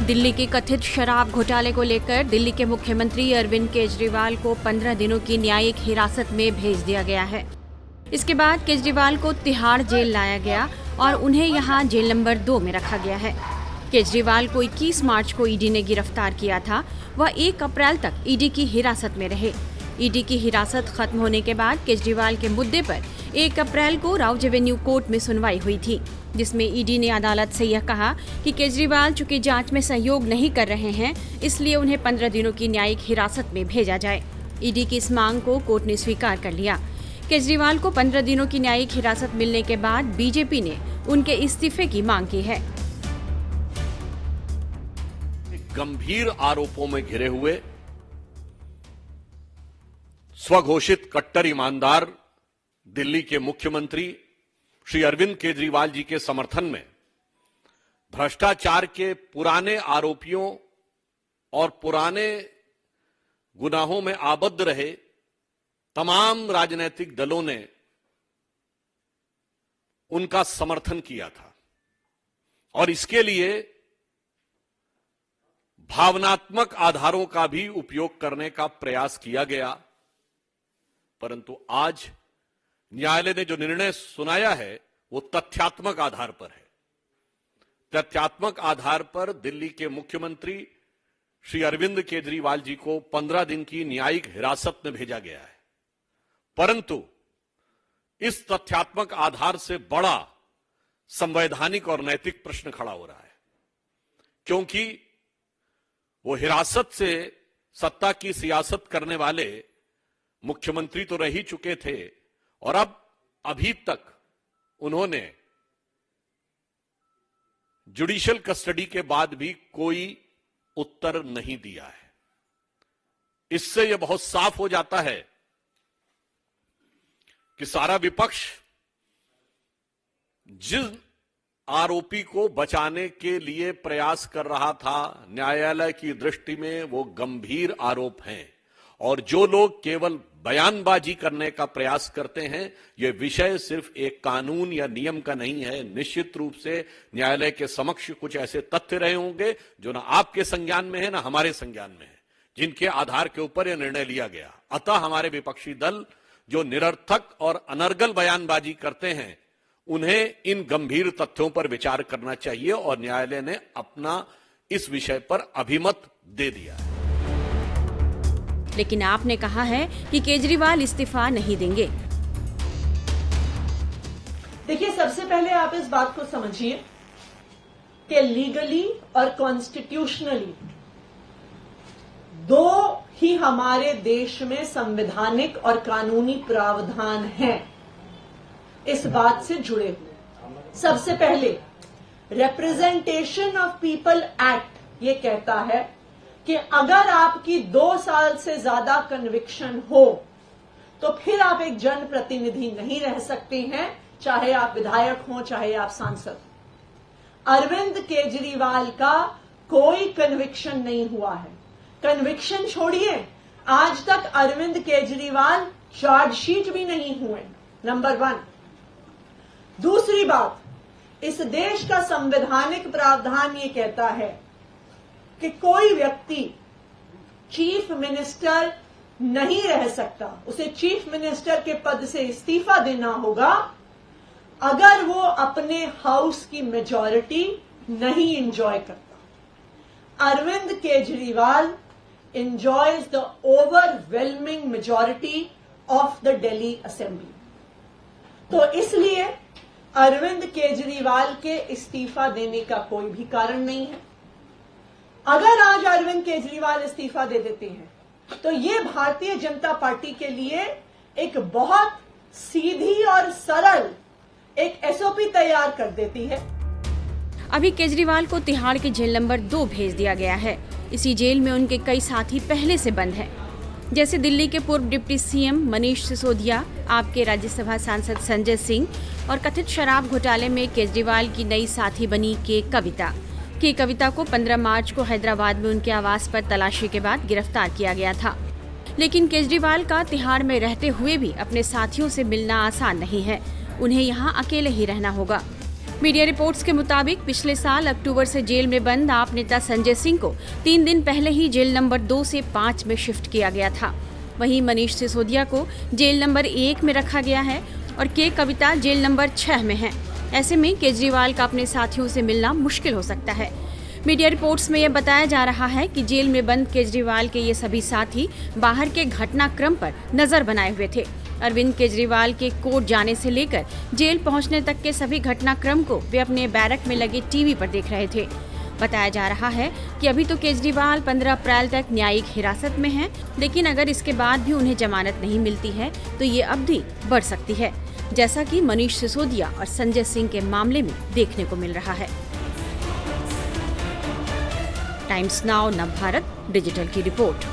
दिल्ली के कथित शराब घोटाले को लेकर दिल्ली के मुख्यमंत्री अरविंद केजरीवाल को 15 दिनों की न्यायिक हिरासत में भेज दिया गया है। इसके बाद केजरीवाल को तिहाड़ जेल लाया गया और उन्हें यहां जेल नंबर 2 में रखा गया है। केजरीवाल को 21 मार्च को ईडी ने गिरफ्तार किया था। वह 1 अप्रैल तक ईडी की हिरासत में रहे। ईडी की हिरासत खत्म होने के बाद केजरीवाल के मुद्दे पर 1 अप्रैल को राउज एवेन्यू कोर्ट में सुनवाई हुई थी, जिसमें ईडी ने अदालत से यह कहा कि केजरीवाल चूंकि जांच में सहयोग नहीं कर रहे हैं, इसलिए उन्हें 15 दिनों की न्यायिक हिरासत में भेजा जाए। ईडी की इस मांग को कोर्ट ने स्वीकार कर लिया। केजरीवाल को 15 दिनों की न्यायिक हिरासत मिलने के बाद बीजेपी ने उनके इस्तीफे की मांग की है। गंभीर आरोपों में घिरे हुए स्वघोषित कट्टर ईमानदार दिल्ली के मुख्यमंत्री श्री अरविंद केजरीवाल जी के समर्थन में भ्रष्टाचार के पुराने आरोपियों और पुराने गुनाहों में आबद्ध रहे तमाम राजनीतिक दलों ने उनका समर्थन किया था और इसके लिए भावनात्मक आधारों का भी उपयोग करने का प्रयास किया गया। परंतु आज न्यायालय ने जो निर्णय सुनाया है वो तथ्यात्मक आधार पर है। तथ्यात्मक आधार पर दिल्ली के मुख्यमंत्री श्री अरविंद केजरीवाल जी को 15 दिन की न्यायिक हिरासत में भेजा गया है। परंतु इस तथ्यात्मक आधार से बड़ा संवैधानिक और नैतिक प्रश्न खड़ा हो रहा है, क्योंकि वो हिरासत से सत्ता की सियासत करने वाले मुख्यमंत्री तो रह ही चुके थे और अब अभी तक उन्होंने जुडिशियल कस्टडी के बाद भी कोई उत्तर नहीं दिया है। इससे यह बहुत साफ हो जाता है कि सारा विपक्ष जिस आरोपी को बचाने के लिए प्रयास कर रहा था, न्यायालय की दृष्टि में वो गंभीर आरोप हैं और जो लोग केवल बयानबाजी करने का प्रयास करते हैं, यह विषय सिर्फ एक कानून या नियम का नहीं है। निश्चित रूप से न्यायालय के समक्ष कुछ ऐसे तथ्य रहे होंगे जो ना आपके संज्ञान में है ना हमारे संज्ञान में है, जिनके आधार के ऊपर यह निर्णय लिया गया। अतः हमारे विपक्षी दल जो निरर्थक और अनर्गल बयानबाजी करते हैं, उन्हें इन गंभीर तथ्यों पर विचार करना चाहिए और न्यायालय ने अपना इस विषय पर अभिमत दे दिया है। लेकिन आपने कहा है कि केजरीवाल इस्तीफा नहीं देंगे। देखिए, सबसे पहले आप इस बात को समझिए कि लीगली और कॉन्स्टिट्यूशनली दो ही हमारे देश में संवैधानिक और कानूनी प्रावधान हैं इस बात से जुड़े हुए। सबसे पहले रिप्रेजेंटेशन ऑफ पीपल एक्ट ये कहता है कि अगर आपकी 2 साल से ज्यादा कन्विक्शन हो तो फिर आप एक जनप्रतिनिधि नहीं रह सकते हैं, चाहे आप विधायक हो चाहे आप सांसद हो। अरविंद केजरीवाल का कोई कन्विक्शन नहीं हुआ है। कन्विक्शन छोड़िए, आज तक अरविंद केजरीवाल चार्जशीट भी नहीं हुए। नंबर 1। दूसरी बात, इस देश का संवैधानिक प्रावधान ये कहता है कि कोई व्यक्ति चीफ मिनिस्टर नहीं रह सकता, उसे चीफ मिनिस्टर के पद से इस्तीफा देना होगा अगर वो अपने हाउस की मेजॉरिटी नहीं एंजॉय करता। Arvind Kejriwal enjoys the overwhelming majority of the Delhi Assembly। तो इसलिए अरविंद केजरीवाल के इस्तीफा देने का कोई भी कारण नहीं है। अगर आज अरविंद केजरीवाल इस्तीफा दे देते हैं तो ये भारतीय जनता पार्टी के लिए एक बहुत सीधी और सरल एक एसओपी तैयार कर देती है। अभी केजरीवाल को तिहाड़ के जेल नंबर 2 भेज दिया गया है। इसी जेल में उनके कई साथी पहले से बंद हैं, जैसे दिल्ली के पूर्व डिप्टी सीएम मनीष सिसोदिया, आपके राज्यसभा सांसद संजय सिंह और कथित शराब घोटाले में केजरीवाल की नई साथी बनी के कविता को 15 मार्च को हैदराबाद में उनके आवास पर तलाशी के बाद गिरफ्तार किया गया था। लेकिन केजरीवाल का तिहाड़ में रहते हुए भी अपने साथियों से मिलना आसान नहीं है। उन्हें यहाँ अकेले ही रहना होगा। मीडिया रिपोर्ट्स के मुताबिक पिछले साल अक्टूबर से जेल में बंद आप नेता संजय सिंह को 3 दिन पहले ही जेल नंबर 2 से 5 में शिफ्ट किया गया था। वहीं मनीष सिसोदिया को जेल नंबर 1 में रखा गया है और के कविता जेल नंबर 6 में है। ऐसे में केजरीवाल का अपने साथियों से मिलना मुश्किल हो सकता है। मीडिया रिपोर्ट्स में यह बताया जा रहा है कि जेल में बंद केजरीवाल के ये सभी साथी बाहर के घटनाक्रम पर नजर बनाए हुए थे। अरविंद केजरीवाल के कोर्ट जाने से लेकर जेल पहुंचने तक के सभी घटनाक्रम को वे अपने बैरक में लगे टीवी पर देख रहे थे। बताया जा रहा है कि अभी तो केजरीवाल 15 अप्रैल तक न्यायिक हिरासत में हैं, लेकिन अगर इसके बाद भी उन्हें जमानत नहीं मिलती है तो ये अवधि बढ़ सकती है, जैसा कि मनीष सिसोदिया और संजय सिंह के मामले में देखने को मिल रहा है। टाइम्स नाउ नवभारत डिजिटल की रिपोर्ट।